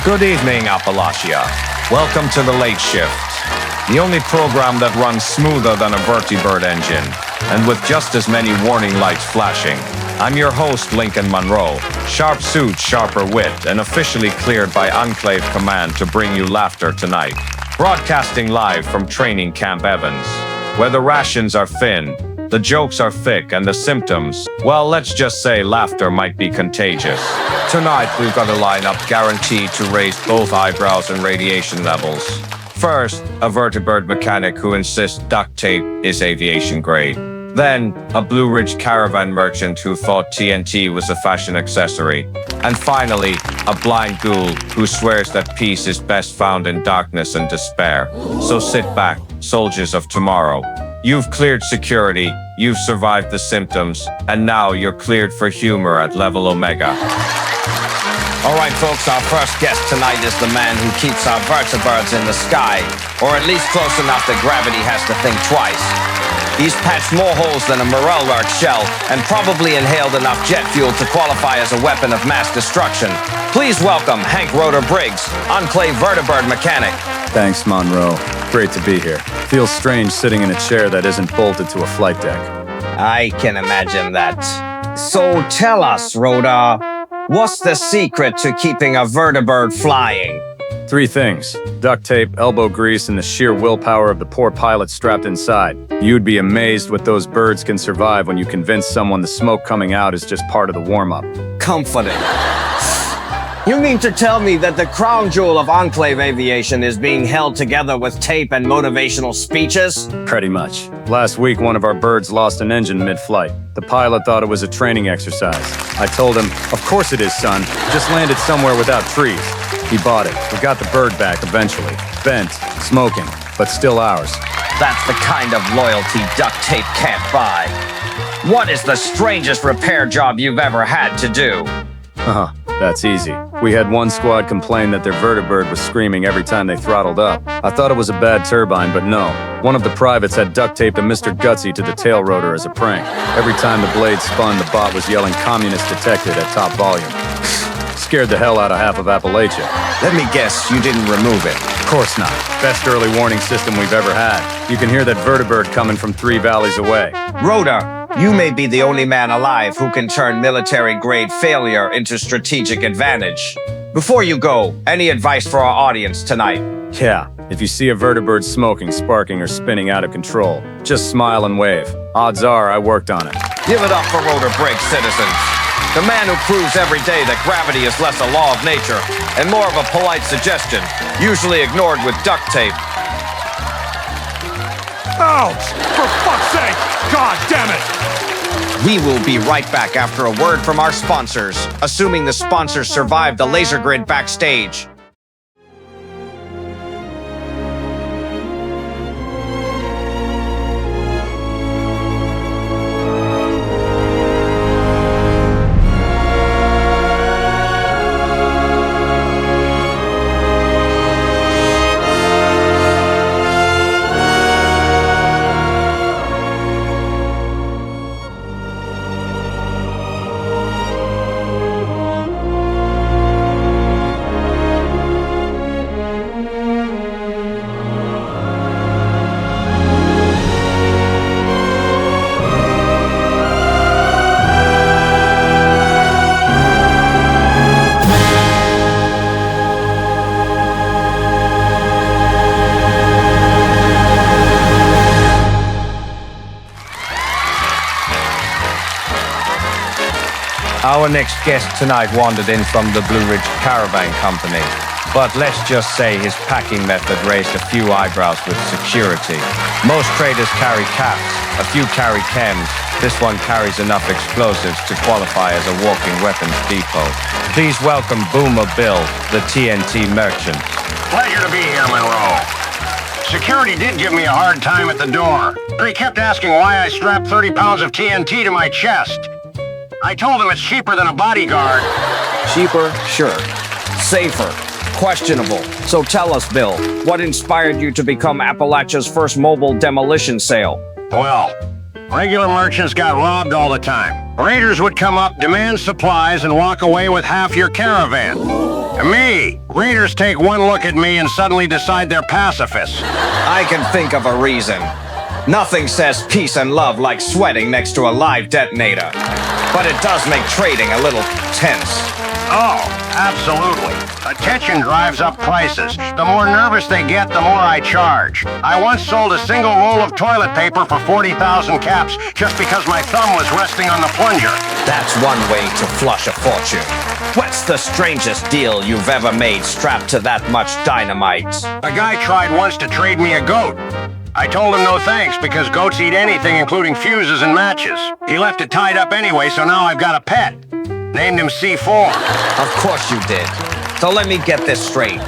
Good evening, Appalachia. Welcome to the Late Shift, the only program that runs smoother than a vertibird engine, and with just as many warning lights flashing. I'm your host, Lincoln Monroe, sharp suit, sharper wit, and officially cleared by Enclave Command to bring you laughter tonight. Broadcasting live from Training Camp Evans, where the rations are thin, the jokes are thick, and the symptoms, well, let's just say laughter might be contagious. Tonight, we've got a lineup guaranteed to raise both eyebrows and radiation levels. First, a vertibird mechanic who insists duct tape is aviation grade. Then, a Blue Ridge caravan merchant who thought TNT was a fashion accessory. And finally, a blind ghoul who swears that peace is best found in darkness and despair. So sit back, soldiers of tomorrow. You've cleared security, you've survived the symptoms, and now you're cleared for humor at level Omega. All right, folks, our first guest tonight is the man who keeps our vertibirds in the sky, or at least close enough that gravity has to think twice. He's patched more holes than a Morellwerk shell, and probably inhaled enough jet fuel to qualify as a weapon of mass destruction. Please welcome Hank Rotor Briggs, Enclave vertibird mechanic. Thanks, Monroe. Great to be here. Feels strange sitting in a chair that isn't bolted to a flight deck. I can imagine that. So tell us, Rotor, what's the secret to keeping a vertibird flying? 3 things: duct tape, elbow grease, and the sheer willpower of the poor pilot strapped inside. You'd be amazed what those birds can survive when you convince someone the smoke coming out is just part of the warm-up. Comforting. You mean to tell me that the crown jewel of Enclave Aviation is being held together with tape and motivational speeches? Pretty much. Last week, one of our birds lost an engine mid-flight. The pilot thought it was a training exercise. I told him, "Of course it is, son. Just landed somewhere without trees." He bought it. We got the bird back eventually. Bent, smoking, but still ours. That's the kind of loyalty duct tape can't buy. What is the strangest repair job you've ever had to do? That's easy. We had one squad complain that their vertibird was screaming every time they throttled up. I thought it was a bad turbine, but no. One of the privates had duct taped a Mr. Gutsy to the tail rotor as a prank. Every time the blade spun, the bot was yelling "Communist detected" at top volume. Scared the hell out of half of Appalachia. Let me guess, you didn't remove it. Of course not. Best early warning system we've ever had. You can hear that vertibird coming from 3 valleys away. Rotor, you may be the only man alive who can turn military-grade failure into strategic advantage. Before you go, any advice for our audience tonight? Yeah, if you see a vertibird smoking, sparking, or spinning out of control, just smile and wave. Odds are I worked on it. Give it up for Rotor Briggs, citizens. The man who proves every day that gravity is less a law of nature and more of a polite suggestion, usually ignored with duct tape. Ouch! For fuck's sake! God damn it! We will be right back after a word from our sponsors, assuming the sponsors survived the laser grid backstage. Our next guest tonight wandered in from the Blue Ridge Caravan Company, but let's just say his packing method raised a few eyebrows with security. Most traders carry caps, a few carry chems. This one carries enough explosives to qualify as a walking weapons depot. Please welcome Boomer Bill, the TNT merchant. Pleasure to be here, Monroe. Security did give me a hard time at the door. They kept asking why I strapped 30 pounds of TNT to my chest. I told them it's cheaper than a bodyguard. Cheaper? Sure. Safer? Questionable. So tell us, Bill, what inspired you to become Appalachia's first mobile demolition sale? Well, Regular merchants got robbed all the time. Raiders would come up, demand supplies, and walk away with half your caravan. Me, raiders take one look at me and suddenly decide they're pacifists. I can think of a reason. Nothing says peace and love like sweating next to a live detonator. But it does make trading a little tense. Oh, absolutely. Attention drives up prices. The more nervous they get, the more I charge. I once sold a single roll of toilet paper for 40,000 caps just because my thumb was resting on the plunger. That's one way to flush a fortune. What's the strangest deal you've ever made strapped to that much dynamite? A guy tried once to trade me a goat. I told him no thanks because goats eat anything including fuses and matches. He left it tied up anyway, so now I've got a pet. Named him C4. Of course you did. So let me get this straight.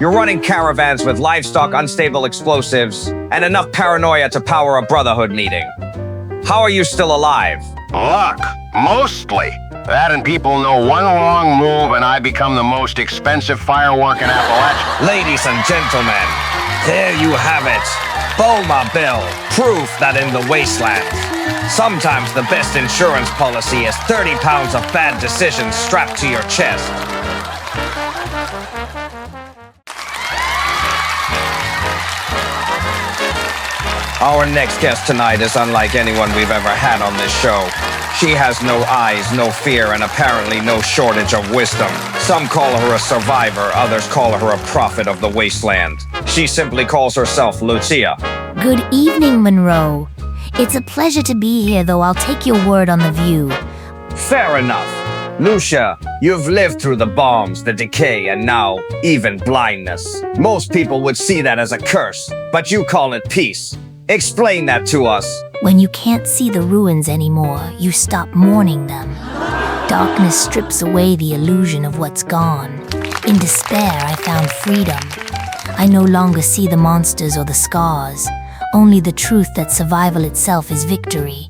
You're running caravans with livestock, unstable explosives, and enough paranoia to power a brotherhood meeting. How are you still alive? Luck, mostly. That and people know one wrong move and I become the most expensive firework in Appalachia. Ladies and gentlemen, there you have it. Bulma Bill, proof that in the wasteland, sometimes the best insurance policy is 30 pounds of bad decisions strapped to your chest. Our next guest tonight is unlike anyone we've ever had on this show. She has no eyes, no fear, and apparently no shortage of wisdom. Some call her a survivor, others call her a prophet of the wasteland. She simply calls herself Lucia. Good evening, Monroe. It's a pleasure to be here, though I'll take your word on the view. Fair enough. Lucia, you've lived through the bombs, the decay, and now even blindness. Most people would see that as a curse, but you call it peace. Explain that to us. When you can't see the ruins anymore, you stop mourning them. Darkness strips away the illusion of what's gone. In despair, I found freedom. I no longer see the monsters or the scars, only the truth that survival itself is victory.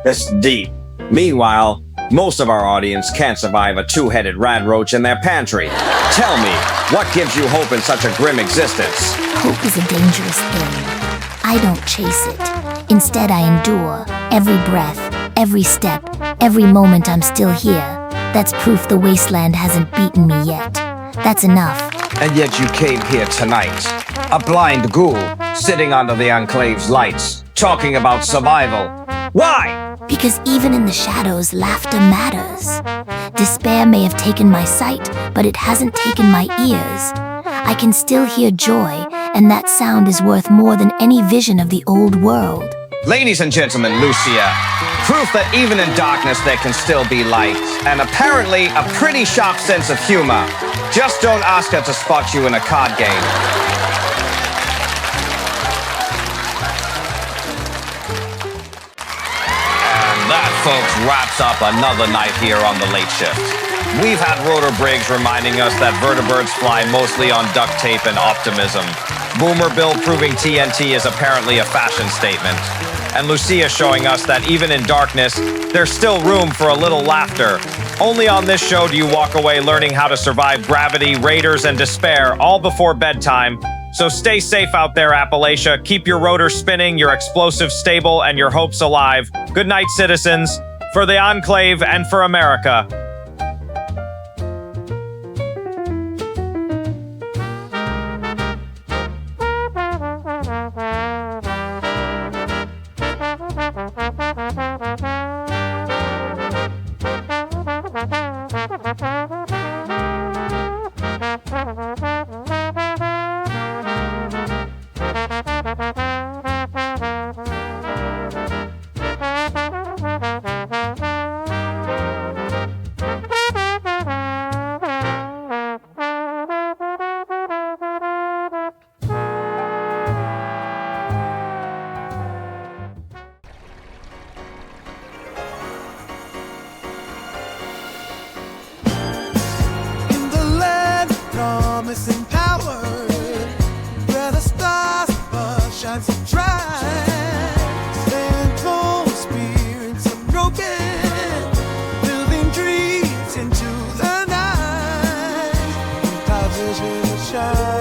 That's deep. Meanwhile, most of our audience can't survive a two-headed radroach in their pantry. Tell me, what gives you hope in such a grim existence? Hope is a dangerous thing. I don't chase it. Instead, I endure. Every breath, every step, every moment I'm still here. That's proof the wasteland hasn't beaten me yet. That's enough. And yet you came here tonight, a blind ghoul, sitting under the Enclave's lights, talking about survival. Why? Because even in the shadows, laughter matters. Despair may have taken my sight, but it hasn't taken my ears. I can still hear joy, and that sound is worth more than any vision of the old world. Ladies and gentlemen, Lucia, proof that even in darkness there can still be light, and apparently a pretty sharp sense of humor. Just don't ask her to spot you in a card game. And that, folks, wraps up another night here on The Late Shift. We've had Rotor Briggs reminding us that vertebrates fly mostly on duct tape and optimism. Boomer Bill proving TNT is apparently a fashion statement. And Lucia showing us that even in darkness, there's still room for a little laughter. Only on this show do you walk away learning how to survive gravity, raiders, and despair, all before bedtime. So stay safe out there, Appalachia. Keep your rotors spinning, your explosives stable, and your hopes alive. Good night, citizens. For the Enclave and for America. promising power, where the stars above shine so bright. Stand tall, spirits unbroken, building dreams into the night. Clouds are shine.